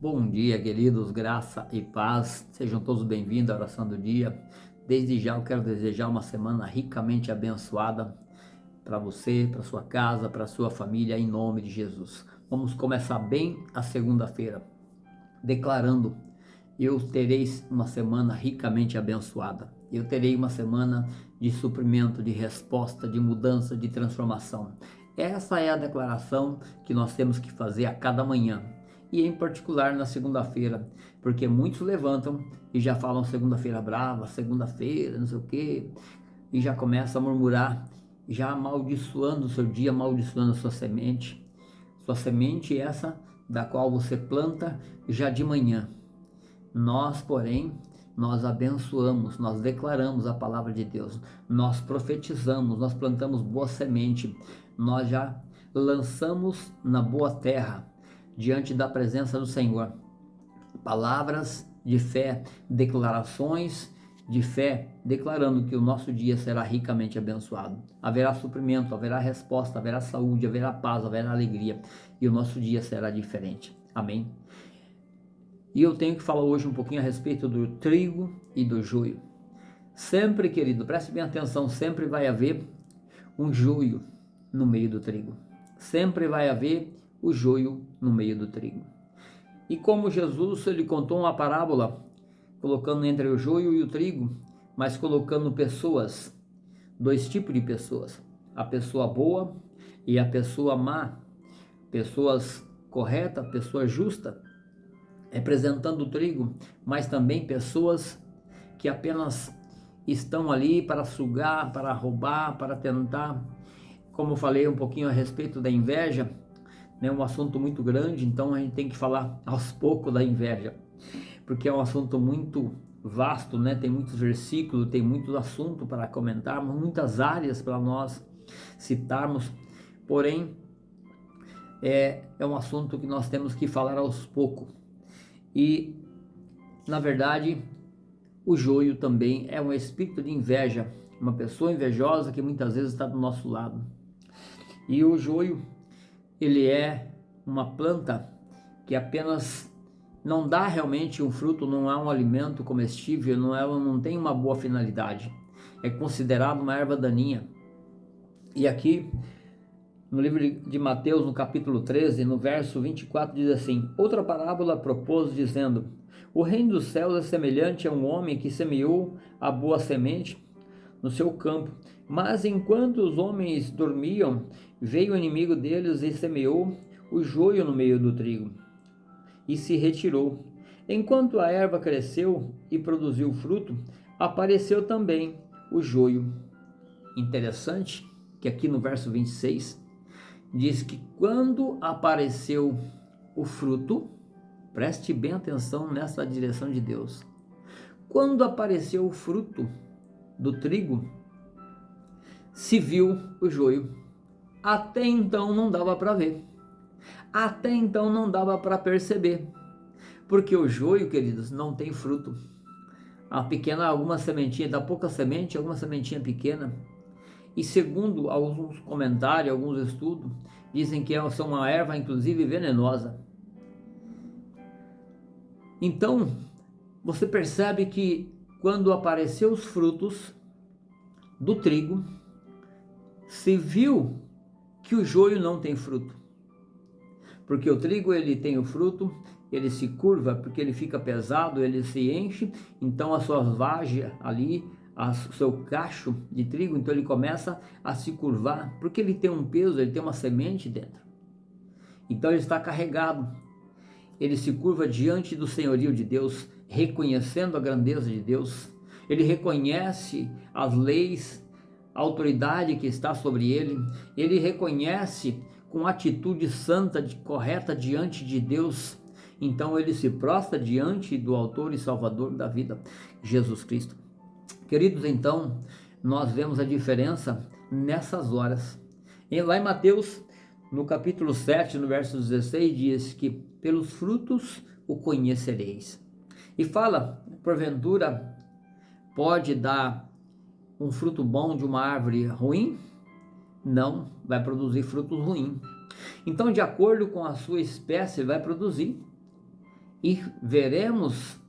Bom dia, queridos, graça e paz, sejam todos bem-vindos à oração do dia. Desde já eu quero desejar uma semana ricamente abençoada para você, para sua casa, para sua família, em nome de Jesus. Vamos começar bem a segunda-feira, declarando: eu terei uma semana ricamente abençoada. Eu terei uma semana de suprimento, de resposta, de mudança, de transformação. Essa é a declaração que nós temos que fazer a cada manhã. E em particular na segunda-feira, porque muitos levantam e já falam segunda-feira brava, segunda-feira, não sei o quê, e já começa a murmurar, já amaldiçoando o seu dia, amaldiçoando a sua semente essa da qual você planta já de manhã. Nós, porém, nós abençoamos, nós declaramos a palavra de Deus, nós profetizamos, nós plantamos boa semente, nós já lançamos na boa terra, diante da presença do Senhor, palavras de fé, declarações de fé, declarando que o nosso dia será ricamente abençoado. Haverá suprimento, haverá resposta, haverá saúde, haverá paz, haverá alegria, e o nosso dia será diferente. Amém? E eu tenho que falar hoje um pouquinho a respeito do trigo e do joio. Sempre, querido, preste bem atenção, sempre vai haver um joio no meio do trigo. Sempre vai haver o joio no meio do trigo. E como Jesus, ele contou uma parábola, colocando entre o joio e o trigo, mas colocando pessoas, dois tipos de pessoas, a pessoa boa e a pessoa má, pessoas corretas, pessoa justa, representando o trigo, mas também pessoas que apenas estão ali para sugar, para roubar, para tentar, como eu falei um pouquinho a respeito da inveja, né, um assunto muito grande, então a gente tem que falar aos poucos da inveja, porque é um assunto muito vasto, né? Tem muitos versículos, tem muito assunto para comentarmos, muitas áreas para nós citarmos, porém é um assunto que nós temos que falar aos poucos. E na verdade o joio também é um espírito de inveja, uma pessoa invejosa que muitas vezes está do nosso lado. E o joio, ele é uma planta que apenas não dá realmente um fruto, não é um alimento comestível, não tem uma boa finalidade. É considerado uma erva daninha. E aqui, no livro de Mateus, no capítulo 13, no verso 24, diz assim: outra parábola propôs, dizendo: o reino dos céus é semelhante a um homem que semeou a boa semente no seu campo. Mas enquanto os homens dormiam, veio o inimigo deles e semeou o joio no meio do trigo, e se retirou. Enquanto a erva cresceu e produziu fruto, apareceu também o joio. Interessante que aqui no verso 26 diz que quando apareceu o fruto, preste bem atenção nessa direção de Deus. Quando apareceu o fruto do trigo, se viu o joio. Até então não dava para ver. Até então não dava para perceber. Porque o joio, queridos, não tem fruto. A pequena, alguma sementinha, dá pouca semente, alguma sementinha pequena. E segundo alguns comentários, alguns estudos, dizem que é uma erva, inclusive, venenosa. Então, você percebe que quando apareceu os frutos do trigo, se viu que o joio não tem fruto. Porque o trigo, ele tem o fruto, ele se curva, porque ele fica pesado, ele se enche, então a sua vagem ali, o seu cacho de trigo, então ele começa a se curvar, porque ele tem um peso, ele tem uma semente dentro. Então ele está carregado, ele se curva diante do senhorio de Deus, reconhecendo a grandeza de Deus, ele reconhece as leis, a autoridade que está sobre ele reconhece com atitude santa, correta diante de Deus. Então ele se prostra diante do autor e salvador da vida, Jesus Cristo. Queridos, então nós vemos a diferença nessas horas. Lá em Mateus, no capítulo 7, no verso 16, diz que pelos frutos o conhecereis. E fala, porventura, pode dar um fruto bom de uma árvore ruim? Não, vai produzir frutos ruins. Então, de acordo com a sua espécie, vai produzir. e veremos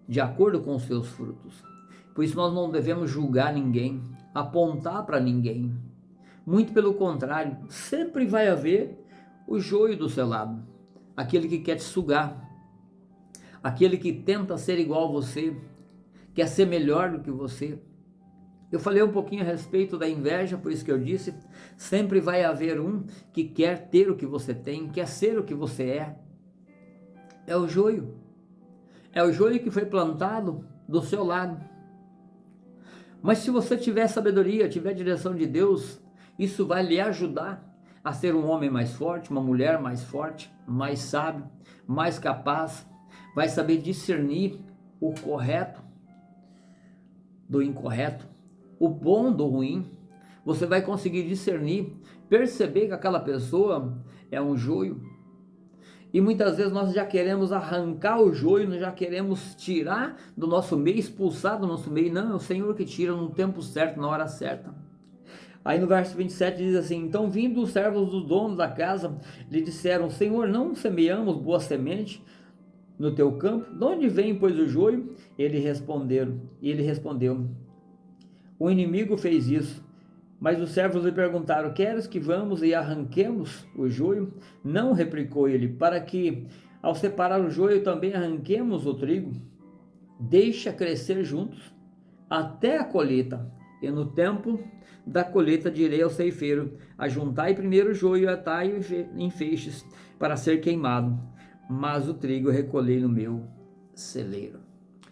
de acordo com os seus frutos. Por isso nós não devemos julgar ninguém, apontar para ninguém. Muito pelo contrário, sempre vai haver o joio do seu lado, aquele que quer te sugar, aquele que tenta ser igual a você, quer ser melhor do que você. Eu falei um pouquinho a respeito da inveja, por isso que eu disse, sempre vai haver um que quer ter o que você tem, quer ser o que você é. É o joio. É o joio que foi plantado do seu lado. Mas se você tiver sabedoria, tiver direção de Deus, isso vai lhe ajudar a ser um homem mais forte, uma mulher mais forte, mais sábio, mais capaz, vai saber discernir o correto do incorreto, o bom do ruim. Você vai conseguir discernir, perceber que aquela pessoa é um joio. E muitas vezes nós já queremos arrancar o joio, nós já queremos tirar do nosso meio, expulsar do nosso meio. Não, é o Senhor que tira no tempo certo, na hora certa. Aí no verso 27 diz assim: então vindo os servos do dono da casa, lhe disseram: Senhor, não semeamos boa semente no teu campo? De onde vem, pois, o joio? Ele respondeu: o inimigo fez isso. Mas os servos lhe perguntaram: queres que vamos e arranquemos o joio? Não, replicou ele, para que ao separar o joio também arranquemos o trigo. Deixa crescer juntos até a colheita, e no tempo da colheita direi ao ceifeiro: ajuntai primeiro o joio e atai-o em feixes para ser queimado, mas o trigo recolhei no meu celeiro.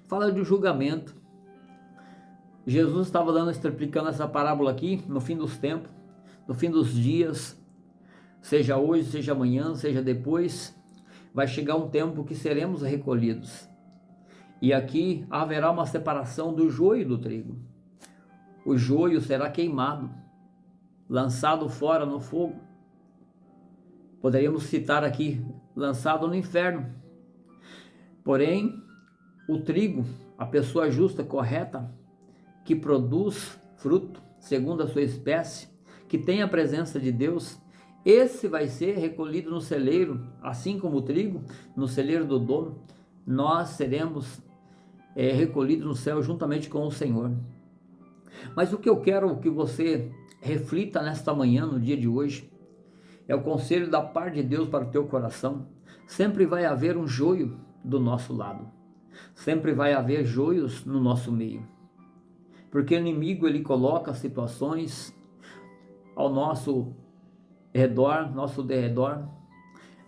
Fala de julgamento. Jesus estava explicando essa parábola aqui no fim dos tempos, no fim dos dias, seja hoje, seja amanhã, seja depois, vai chegar um tempo que seremos recolhidos. E aqui haverá uma separação do joio do trigo. O joio será queimado, lançado fora no fogo. Poderíamos citar aqui, lançado no inferno. Porém, o trigo, a pessoa justa, correta, que produz fruto segundo a sua espécie, que tem a presença de Deus, esse vai ser recolhido no celeiro, assim como o trigo, no celeiro do dono. Nós seremos recolhidos no céu juntamente com o Senhor. Mas o que eu quero que você reflita nesta manhã, no dia de hoje, é o conselho da parte de Deus para o teu coração. Sempre vai haver um joio do nosso lado, sempre vai haver joios no nosso meio, porque o inimigo ele coloca situações ao nosso redor, nosso derredor,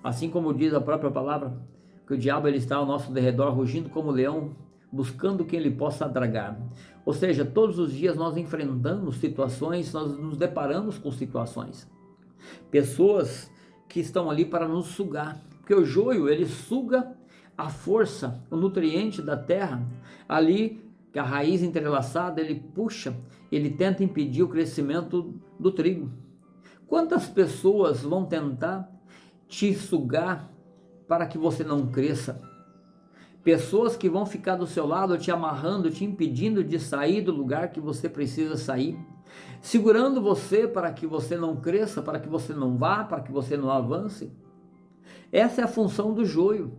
assim como diz a própria palavra, que o diabo ele está ao nosso derredor, rugindo como leão, buscando quem ele possa tragar. Ou seja, todos os dias nós enfrentamos situações, nós nos deparamos com situações, pessoas que estão ali para nos sugar, porque o joio ele suga a força, o nutriente da terra, ali que a raiz entrelaçada ele puxa, ele tenta impedir o crescimento do trigo. Quantas pessoas vão tentar te sugar para que você não cresça? Pessoas que vão ficar do seu lado te amarrando, te impedindo de sair do lugar que você precisa sair, segurando você para que você não cresça, para que você não vá, para que você não avance. Essa é a função do joio.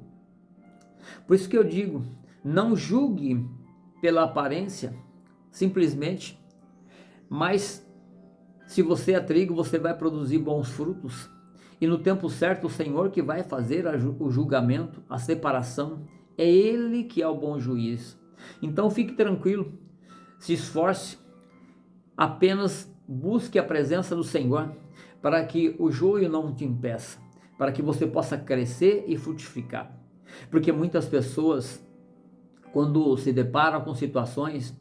Por isso que eu digo, não julgue pela aparência, simplesmente, mas se você é trigo, você vai produzir bons frutos, e no tempo certo o Senhor que vai fazer o julgamento, a separação, é Ele que é o bom juiz. Então fique tranquilo, se esforce, apenas busque a presença do Senhor, para que o joio não te impeça, para que você possa crescer e frutificar, porque muitas pessoas, quando se deparam com situações,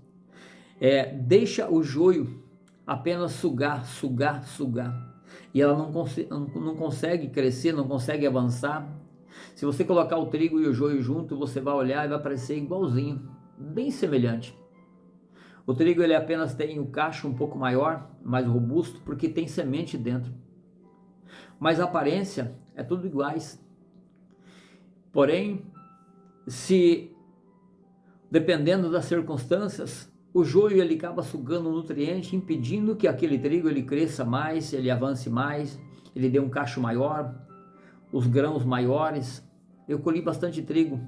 deixa o joio apenas sugar, e ela não consegue crescer, não consegue avançar. Se você colocar o trigo e o joio junto, você vai olhar e vai parecer igualzinho, bem semelhante. O trigo ele apenas tem o cacho um pouco maior, mais robusto, porque tem semente dentro, mas a aparência é tudo iguais. Porém, se dependendo das circunstâncias, o joio ele acaba sugando o nutriente, impedindo que aquele trigo ele cresça mais, ele avance mais, ele dê um cacho maior, os grãos maiores. eu colhi bastante trigo.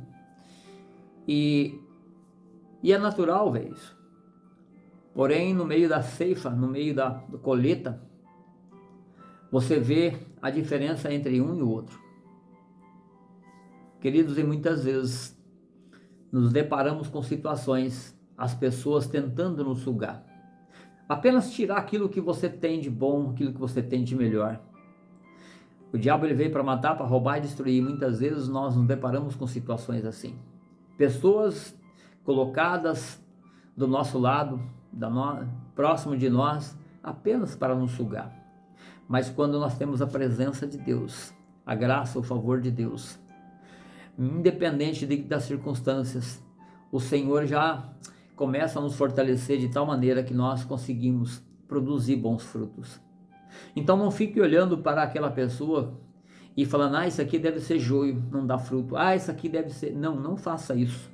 E é natural ver isso. Porém, no meio da ceifa, no meio da colheita, você vê a diferença entre um e o outro. Queridos, e muitas vezes nos deparamos com situações, as pessoas tentando nos sugar. Apenas tirar aquilo que você tem de bom, aquilo que você tem de melhor. O diabo ele veio para matar, para roubar e destruir. Muitas vezes nós nos deparamos com situações assim. Pessoas colocadas do nosso lado, próximo de nós, apenas para nos sugar. Mas quando nós temos a presença de Deus, a graça, o favor de Deus, independente das circunstâncias, o Senhor já começa a nos fortalecer de tal maneira que nós conseguimos produzir bons frutos. Então não fique olhando para aquela pessoa e falando, isso aqui deve ser joio, não dá fruto. Isso aqui deve ser... Não faça isso.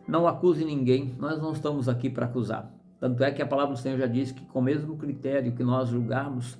Não acuse ninguém, nós não estamos aqui para acusar. Tanto é que a palavra do Senhor já diz que com o mesmo critério que nós julgarmos,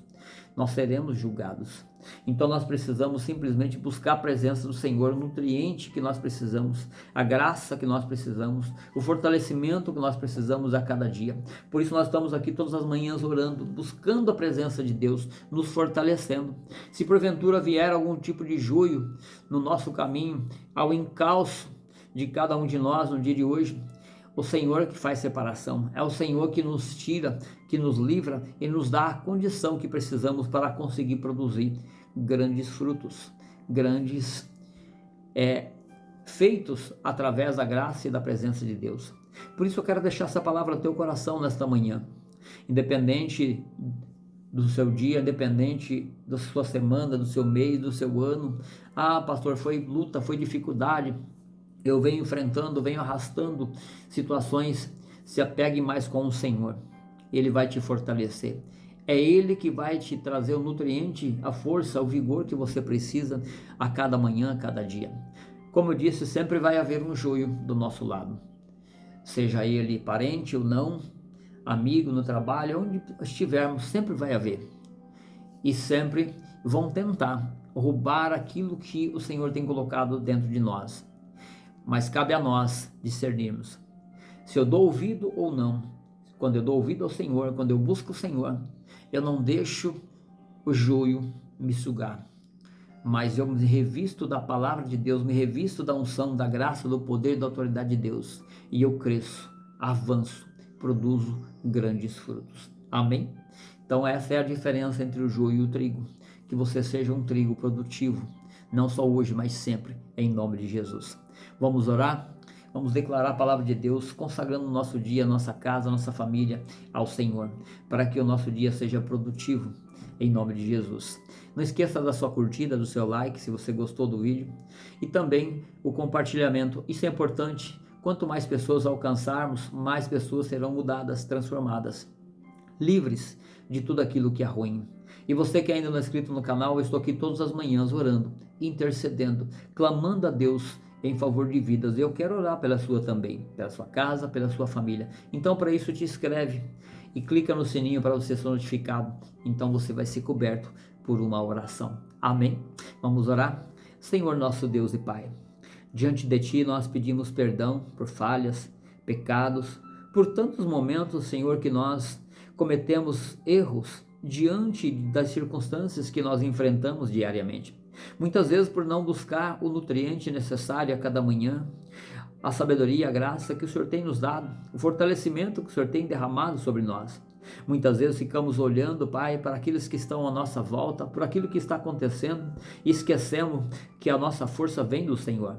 nós seremos julgados. Então nós precisamos simplesmente buscar a presença do Senhor, o nutriente que nós precisamos, a graça que nós precisamos, o fortalecimento que nós precisamos a cada dia. Por isso nós estamos aqui todas as manhãs orando, buscando a presença de Deus, nos fortalecendo. Se porventura vier algum tipo de joio no nosso caminho, ao encalço de cada um de nós no dia de hoje, o Senhor que faz separação, é o Senhor que nos tira, que nos livra e nos dá a condição que precisamos para conseguir produzir grandes frutos, grandes feitos através da graça e da presença de Deus. Por isso eu quero deixar essa palavra no teu coração nesta manhã, independente do seu dia, independente da sua semana, do seu mês, do seu ano. Pastor, foi luta, foi dificuldade, eu venho enfrentando, venho arrastando situações. Se apegue mais com o Senhor, Ele vai te fortalecer. É Ele que vai te trazer o nutriente, a força, o vigor que você precisa a cada manhã, a cada dia. Como eu disse, sempre vai haver um joio do nosso lado, seja ele parente ou não, amigo no trabalho, onde estivermos, sempre vai haver. E sempre vão tentar roubar aquilo que o Senhor tem colocado dentro de nós. Mas cabe a nós discernirmos se eu dou ouvido ou não. Quando eu dou ouvido ao Senhor, quando eu busco o Senhor, eu não deixo o joio me sugar, mas eu me revisto da palavra de Deus, me revisto da unção, da graça, do poder, da autoridade de Deus, e eu cresço, avanço, produzo grandes frutos. Amém? Então essa é a diferença entre o joio e o trigo. Que você seja um trigo produtivo, não só hoje, mas sempre, em nome de Jesus. Vamos orar? Vamos declarar a palavra de Deus, consagrando o nosso dia, nossa casa, nossa família ao Senhor, para que o nosso dia seja produtivo, em nome de Jesus. Não esqueça da sua curtida, do seu like, se você gostou do vídeo, e também o compartilhamento. Isso é importante. Quanto mais pessoas alcançarmos, mais pessoas serão mudadas, transformadas, livres de tudo aquilo que é ruim. E você que ainda não é inscrito no canal, eu estou aqui todas as manhãs orando, intercedendo, clamando a Deus em favor de vidas. Eu quero orar pela sua também, pela sua casa, pela sua família. Então, para isso, te inscreve e clica no sininho para você ser notificado. Então, você vai ser coberto por uma oração. Amém? Vamos orar? Senhor nosso Deus e Pai, diante de Ti nós pedimos perdão por falhas, pecados, por tantos momentos, Senhor, que nós cometemos erros diante das circunstâncias que nós enfrentamos diariamente. Muitas vezes por não buscar o nutriente necessário a cada manhã, a sabedoria, a graça que o Senhor tem nos dado, o fortalecimento que o Senhor tem derramado sobre nós. Muitas vezes ficamos olhando, Pai, para aqueles que estão à nossa volta, por aquilo que está acontecendo, e esquecemos que a nossa força vem do Senhor.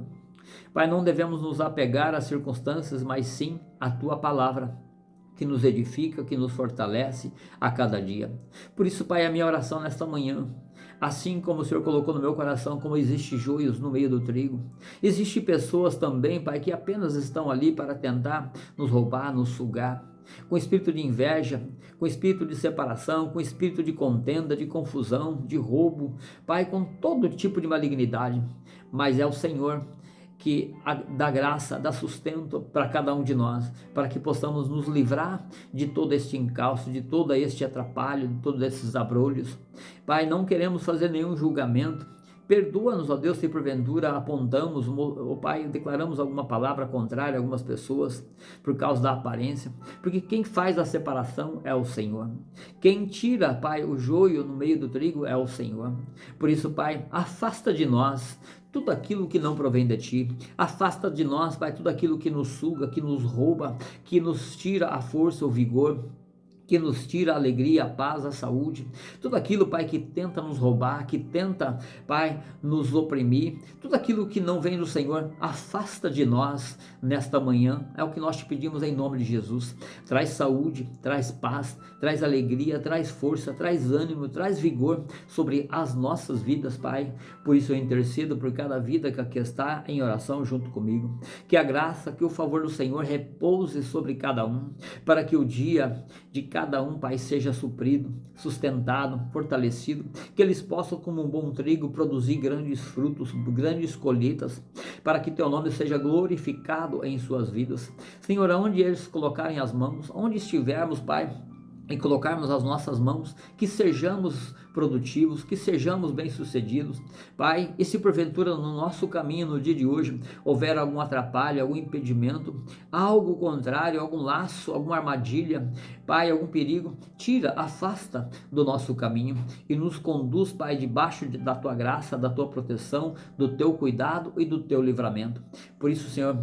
Pai, não devemos nos apegar às circunstâncias, mas sim à Tua palavra, que nos edifica, que nos fortalece a cada dia. Por isso, Pai, a minha oração nesta manhã, assim como o Senhor colocou no meu coração, como existe joios no meio do trigo, existem pessoas também, Pai, que apenas estão ali para tentar nos roubar, nos sugar, com espírito de inveja, com espírito de separação, com espírito de contenda, de confusão, de roubo, Pai, com todo tipo de malignidade. Mas é o Senhor que dá graça, dá sustento para cada um de nós, para que possamos nos livrar de todo este encalço, de todo este atrapalho, de todos esses abrolhos. Pai, não queremos fazer nenhum julgamento, Perdoa-nos, ó Deus, se porventura apontamos, ó Pai, declaramos alguma palavra contrária a algumas pessoas por causa da aparência, porque quem faz a separação é o Senhor. Quem tira, Pai, o joio no meio do trigo é o Senhor. Por isso, Pai, afasta de nós tudo aquilo que não provém de Ti. Afasta de nós, Pai, tudo aquilo que nos suga, que nos rouba, que nos tira a força, o vigor, que nos tira a alegria, a paz, a saúde, tudo aquilo, Pai, que tenta nos roubar, que tenta, Pai, nos oprimir, tudo aquilo que não vem do Senhor, afasta de nós nesta manhã, é o que nós te pedimos em nome de Jesus. Traz saúde, traz paz, traz alegria, traz força, traz ânimo, traz vigor sobre as nossas vidas, Pai. Por isso eu intercedo por cada vida que aqui está em oração junto comigo, que a graça, que o favor do Senhor repouse sobre cada um, para que o dia de cada um, Pai, seja suprido, sustentado, fortalecido, que eles possam, como um bom trigo, produzir grandes frutos, grandes colheitas, para que teu nome seja glorificado em suas vidas. Senhor, aonde eles colocarem as mãos, onde estivermos, Pai, e colocarmos as nossas mãos, que sejamos produtivos, que sejamos bem-sucedidos, Pai. E se porventura no nosso caminho, no dia de hoje, houver algum atrapalho, algum impedimento, algo contrário, algum laço, alguma armadilha, Pai, algum perigo, tira, afasta do nosso caminho e nos conduz, Pai, debaixo da Tua graça, da Tua proteção, do Teu cuidado e do Teu livramento. Por isso, Senhor,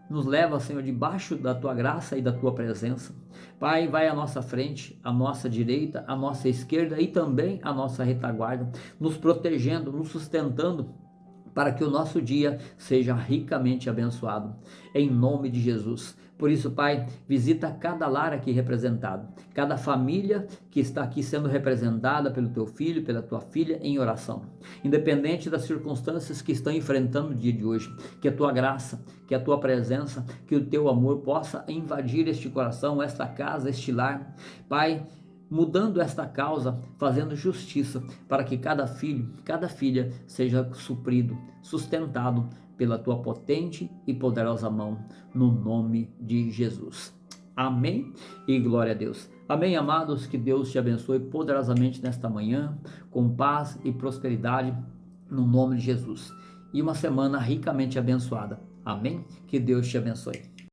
nos leva, Senhor, debaixo da Tua graça e da Tua presença. Pai, vai à nossa frente, à nossa direita, à nossa esquerda e também à nossa retaguarda, nos protegendo, nos sustentando, para que o nosso dia seja ricamente abençoado, em nome de Jesus. Por isso, Pai, visita cada lar aqui representado, cada família que está aqui sendo representada pelo Teu filho, pela Tua filha, em oração. Independente das circunstâncias que estão enfrentando no dia de hoje, que a Tua graça, que a Tua presença, que o Teu amor possa invadir este coração, esta casa, este lar. Pai, mudando esta causa, fazendo justiça, para que cada filho, cada filha seja suprido, sustentado pela Tua potente e poderosa mão, no nome de Jesus. Amém e glória a Deus. Amém, amados, que Deus te abençoe poderosamente nesta manhã, com paz e prosperidade, no nome de Jesus. E uma semana ricamente abençoada. Amém? Que Deus te abençoe.